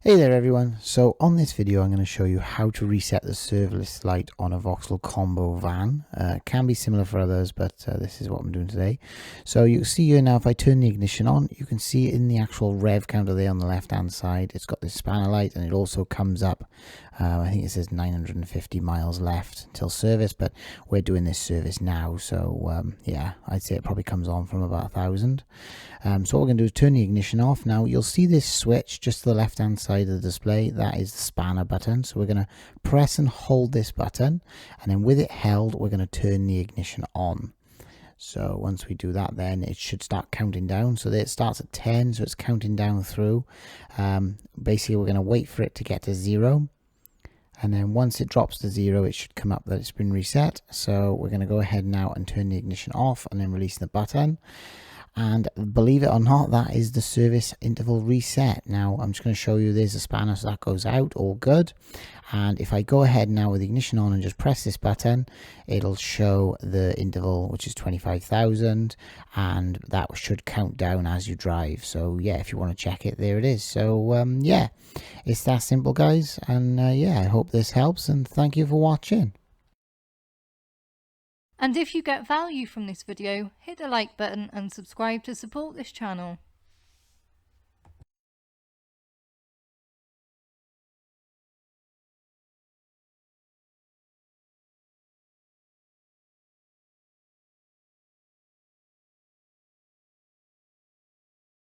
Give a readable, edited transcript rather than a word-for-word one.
Hey there everyone, so on this video I'm going to show you how to reset the service light on a Vauxhall combo van. It can be similar for others, but this is what I'm doing today. So you can see here now, if I turn the ignition on, you can see in the actual rev counter there on the left hand side, it's got this spanner light, and it also comes up, I think it says 950 miles left until service, but we're doing this service now, so yeah, I'd say it probably comes on from about 1,000. So what we're going to do is turn the ignition off. Now you'll see this switch just to the left hand side of the display. That is the spanner button. So we're going to press and hold this button, and then with it held we're going to turn the ignition on. So once we do that, then it should start counting down. So there it starts at 10, so it's counting down through. Basically we're going to wait for it to get to 0. And then once it drops to 0, it should come up that it's been reset. So we're going to go ahead now and turn the ignition off and then release the button. And believe it or not, that is the service interval reset. Now I'm just going to show you there's a spanner, so that goes out, all good. And if I go ahead now with the ignition on and just press this button, it'll show the interval, which is 25,000, and that should count down as you drive. So yeah, if you want to check it, there it is. So yeah, it's that simple, guys. And yeah, I hope this helps, and thank you for watching. And if you get value from this video, hit the like button and subscribe to support this channel.